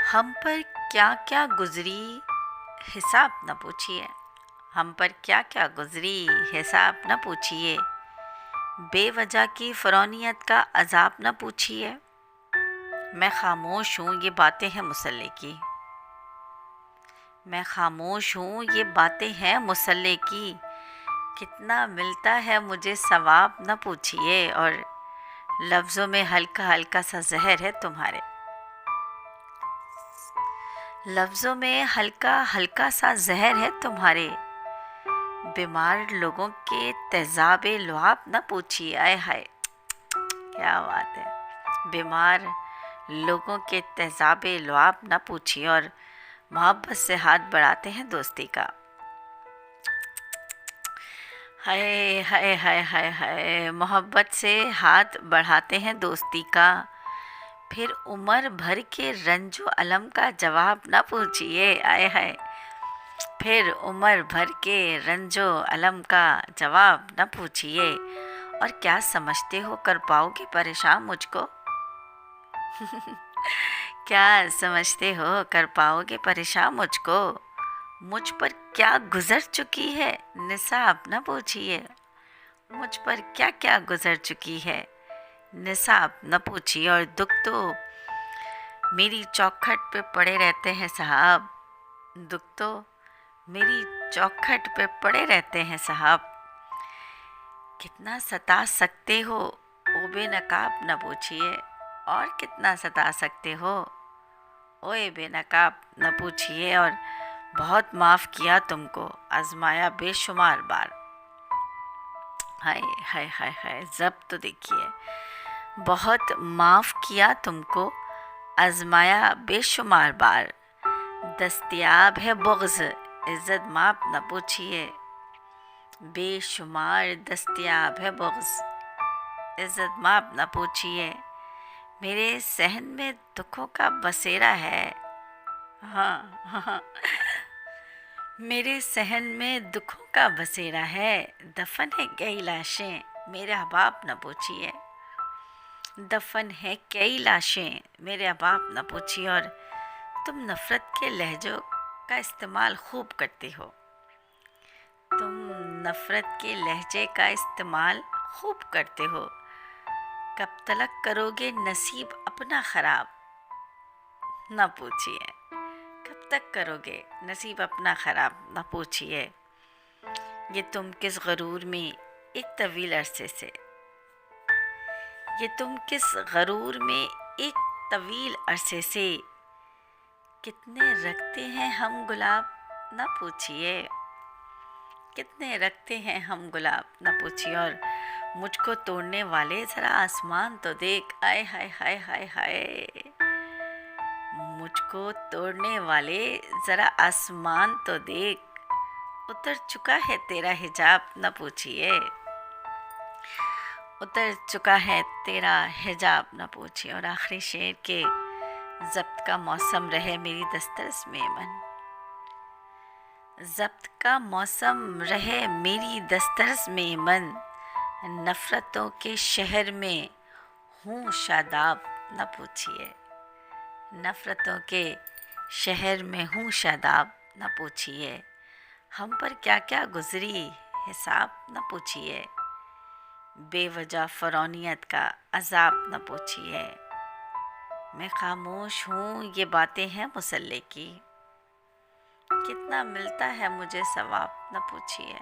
हम पर क्या क्या गुजरी हिसाब न पूछिए। हम पर क्या क्या गुजरी हिसाब न पूछिए। बेवजह की फ़रौनियत का अज़ाब न पूछिए। मैं खामोश हूँ ये बातें हैं मुसल्ले की। मैं खामोश हूँ ये बातें हैं मुसल्ले की। कितना मिलता है मुझे सवाब न पूछिए। और लफ्ज़ों में हल्का हल्का सा जहर है तुम्हारे। लफ्ज़ों में हल्का हल्का सा जहर है तुम्हारे। बीमार लोगों के तेज़ाबे लुआब न पूछिए। आए हाय, क्या बात है। बीमार लोगों के तेज़ाबे लुआब न पूछिए। और मोहब्बत से हाथ बढ़ाते हैं दोस्ती का। हाय हाय हाय हाय हाय, मोहब्बत से हाथ बढ़ाते हैं दोस्ती का। फिर उम्र भर के रंजो अलम का जवाब न पूछिए। आए हाय, फिर उम्र भर के रंजो अलम का जवाब न पूछिए। और क्या समझते हो कर पाओगे परेशान मुझको। क्या समझते हो कर पाओगे परेशान मुझको। मुझ पर क्या गुजर चुकी है निसाब न पूछिए। मुझ पर क्या क्या गुजर चुकी है निसाब न पूछिए। और दुख तो मेरी चौखट पे पड़े रहते हैं साहब। दुख तो मेरी चौखट पे पड़े रहते हैं साहब। कितना सता सकते हो ओ बेनकाब न पूछिए। और कितना सता सकते हो ओए बेनकाब न पूछिए। और बहुत माफ़ किया तुमको आजमाया बेशुमार बार। हाय हाय हाय हाय, जब तो देखिए। बहुत माफ़ किया तुमको आजमाया बेशुमार बार। दस्तयाब है बुग़्ज़ इज़्ज़त माप न पूछिए। बेशुमार दस्तयाब है बुग़्ज़ इज़्ज़त माप न पूछिए। मेरे सहन में दुखों का बसेरा है। हाँ हाँ, मेरे सहन में दुखों का बसेरा है। दफन है कई लाशें मेरे अहबाब न पूछिए। दफन है कई लाशें मेरे अहबाब न पूछिए। और तुम नफ़रत के लहजों का इस्तेमाल खूब करते हो। तुम नफ़रत के लहजे का इस्तेमाल खूब करते हो। कब तलक करोगे नसीब अपना ख़राब न पूछिए। कब तक करोगे नसीब अपना ख़राब न पूछिए। ये तुम किस गरूर में एक तवील अरसे से। ये तुम किस गरूर में एक तवील अरसे से। कितने रखते हैं हम गुलाब न पूछिए। कितने रखते हैं हम गुलाब न पूछिए। और मुझको तोड़ने वाले ज़रा आसमान तो देख। आए हाय हाय हाय हाय, मुझको तोड़ने वाले ज़रा आसमान तो देख। उतर चुका है तेरा हिजाब न पूछिए। उतर चुका है तेरा हिजाब न पूछिए। और आखिरी शेर के ज़ब्त का मौसम रहे मेरी दस्तरस में मन। ज़ब्त का मौसम रहे मेरी दस्तरस में मन। नफ़रतों के शहर में हूँ शादाब न पूछिए। नफ़रतों के शहर में हूँ शादाब न पूछिए। हम पर क्या क्या गुजरी हिसाब न पूछिए। बेवजह फ़रौनियत का अज़ाब न पूछिए। मैं खामोश हूँ ये बातें हैं मुसल्ले की। कितना मिलता है मुझे सवाब न पूछिए।